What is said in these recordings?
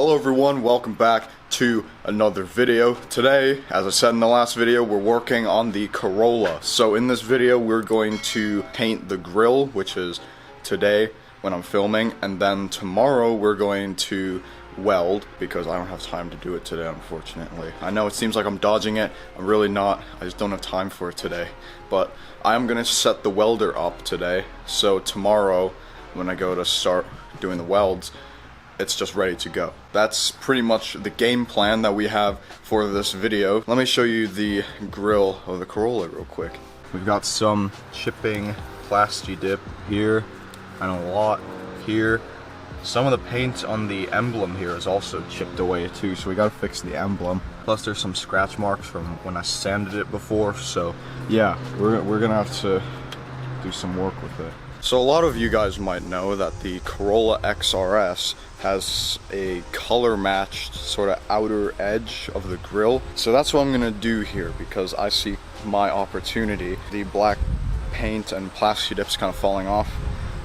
Hello everyone, welcome back to another video. Today, as I said in the last video, we're working on the Corolla. So in this video, we're going to paint the grille, which is today when I'm filming, and then tomorrow we're going to weld, because I don't have time to do it today, unfortunately. I know it seems like I'm dodging it, I'm really not, I just don't have time for it today. But I am going to set the welder up today, so tomorrow when I go to start doing the welds, it's just ready to go. That's pretty much the game plan that we have for this video. Let me show you the grille of the Corolla real quick. We've got some chipping plasti dip here and a lot here. Some of the paint on the emblem here is also chipped away too, so we gotta fix the emblem. Plus there's some scratch marks from when I sanded it before, so yeah, we're gonna have to do some work with it. So a lot of you guys might know that the Corolla XRS has a color matched sort of outer edge of the grille. So that's what I'm gonna do here, because I see my opportunity. The black paint and plasti dip's kind of falling off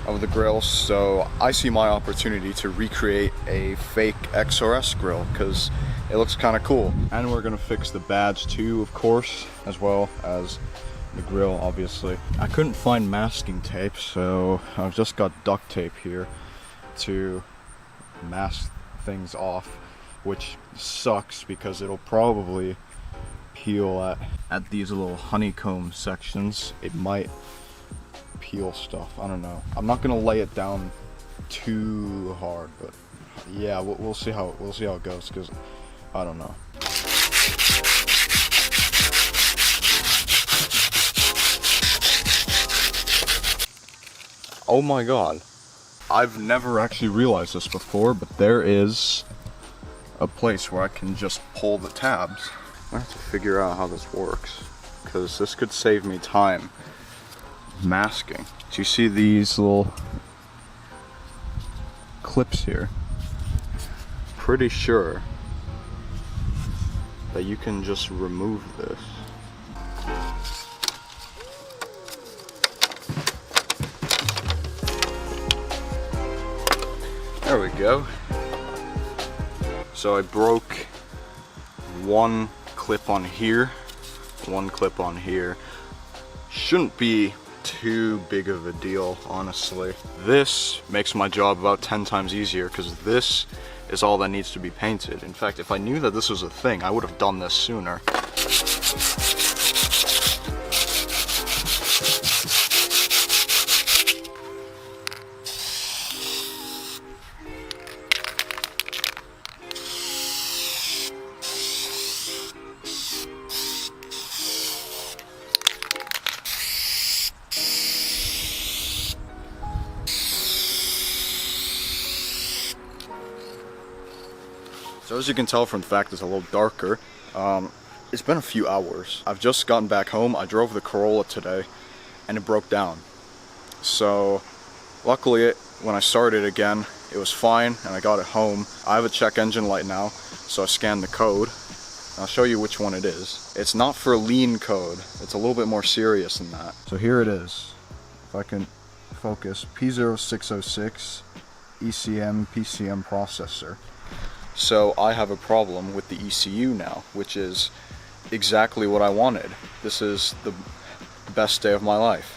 of the grille, so I see my opportunity to recreate a fake XRS grille because it looks kind of cool. And we're gonna fix the badge too, of course, as well as the grille, obviously. I couldn't find masking tape, so I've just got duct tape here to mask things off, which sucks because it'll probably peel at these little honeycomb sections. It might peel stuff, I don't know. I'm not gonna lay it down too hard, but yeah, we'll see how it goes, because I don't know. Oh my god, I've never actually realized this before, but there is a place where I can just pull the tabs. I have to figure out how this works, because this could save me time masking. Do you see these little clips here? Pretty sure that you can just remove this. There we go. So I broke one clip on here, one clip on here. Shouldn't be too big of a deal, honestly. This makes my job about 10 times easier, because this is all that needs to be painted. In fact, if I knew that this was a thing, I would have done this sooner. So as you can tell from the fact it's a little darker, it's been a few hours. I've just gotten back home. I drove the Corolla today and it broke down. So luckily when I started again, it was fine and I got it home. I have a check engine light now, so I scanned the code. I'll show you which one it is. It's not for lean code. It's a little bit more serious than that. So here it is. If I can focus, P0606 ECM PCM processor. So I have a problem with the ECU now, which is exactly what I wanted. This is the best day of my life.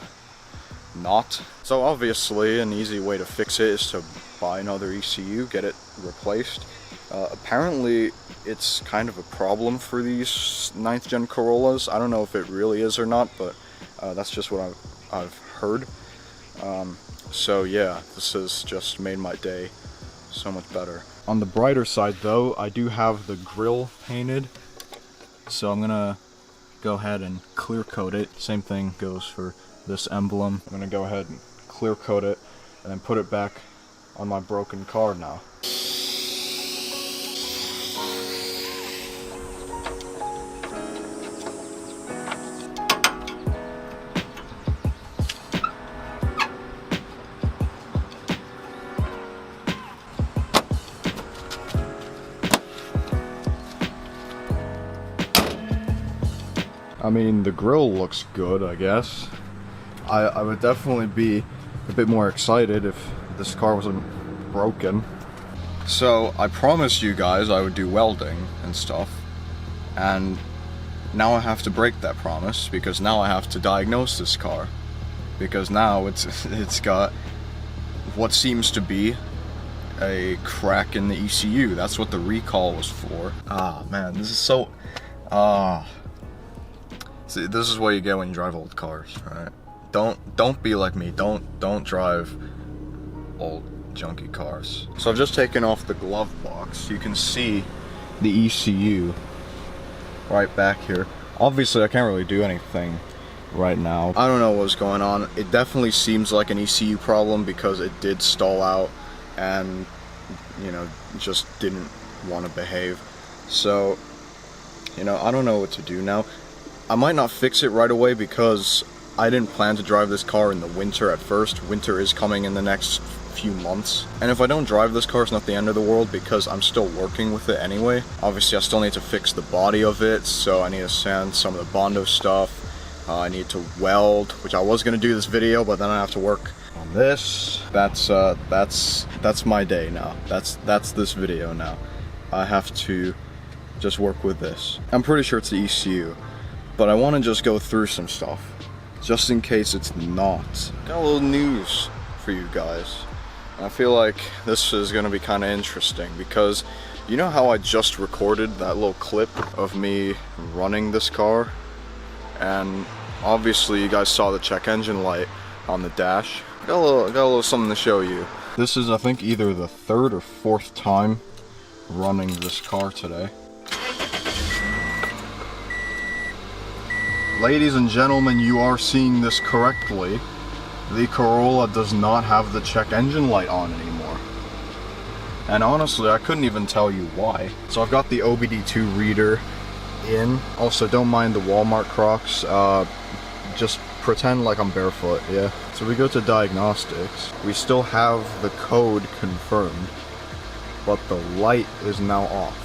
Not. So obviously an easy way to fix it is to buy another ECU, get it replaced. Apparently it's kind of a problem for these 9th gen Corollas. I don't know if it really is or not, but that's just what I've heard. So yeah, this has just made my day so much better. On the brighter side though, I do have the grille painted, so I'm gonna go ahead and clear coat it. Same thing goes for this emblem. I'm gonna go ahead and clear coat it and then put it back on my broken car now. I mean, the grille looks good, I guess. I would definitely be a bit more excited if this car wasn't broken. So I promised you guys I would do welding and stuff, and now I have to break that promise because now I have to diagnose this car, because now it's got what seems to be a crack in the ECU. That's what the recall was for. Ah man, this is so see, this is what you get when you drive old cars, right? Don't be like me. Don't drive old junky cars. So I've just taken off the glove box. You can see the ECU right back here. Obviously I can't really do anything right now. I don't know what's going on. It definitely seems like an ECU problem because it did stall out and, you know, just didn't want to behave. So, you know, I don't know what to do now. I might not fix it right away because I didn't plan to drive this car in the winter at first. Winter is coming in the next few months, and if I don't drive this car, it's not the end of the world because I'm still working with it anyway. Obviously I still need to fix the body of it, so I need to sand some of the Bondo stuff. I need to weld, which I was gonna do this video, but then I have to work on this. That's my day now. That's this video now. I have to just work with this. I'm pretty sure it's the ECU, but I want to just go through some stuff just in case it's not. Got a little news for you guys. I feel like this is going to be kind of interesting because you know how I just recorded that little clip of me running this car, and obviously you guys saw the check engine light on the dash. Got a little something to show you. This is, I think, either the third or fourth time running this car today. Ladies and gentlemen, you are seeing this correctly. The Corolla does not have the check engine light on anymore. And honestly, I couldn't even tell you why. So I've got the OBD2 reader in. Also, don't mind the Walmart Crocs. Just pretend like I'm barefoot, yeah? So we go to diagnostics. We still have the code confirmed, but the light is now off.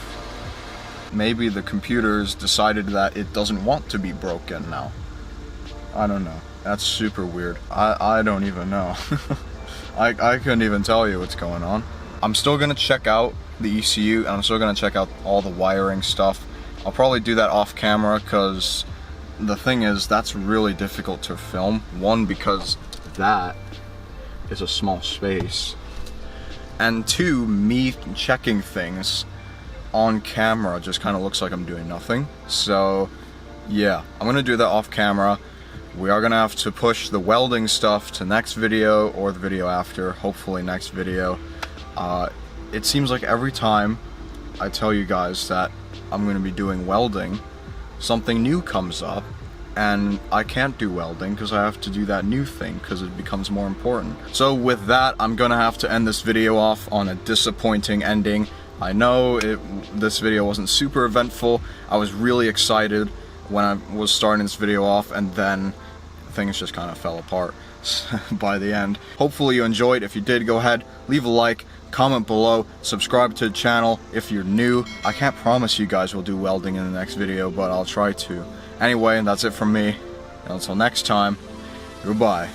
Maybe the computer's decided that it doesn't want to be broken now. I don't know. That's super weird. I don't even know. I couldn't even tell you what's going on. I'm still gonna check out the ECU, and I'm still gonna check out all the wiring stuff. I'll probably do that off camera because the thing is, that's really difficult to film. One, because that is a small space. And two, me checking things on camera just kind of looks like I'm doing nothing. So yeah, I'm gonna do that off camera. We are gonna have to push the welding stuff to next video or the video after, hopefully next video. It seems like every time I tell you guys that I'm gonna be doing welding, something new comes up and I can't do welding because I have to do that new thing because it becomes more important. So with that, I'm gonna have to end this video off on a disappointing ending. I know this video wasn't super eventful. I was really excited when I was starting this video off, and then things just kind of fell apart by the end. Hopefully you enjoyed. If you did, go ahead, leave a like, comment below, subscribe to the channel if you're new. I can't promise you guys will do welding in the next video, but I'll try to. Anyway, that's it from me. And until next time, goodbye.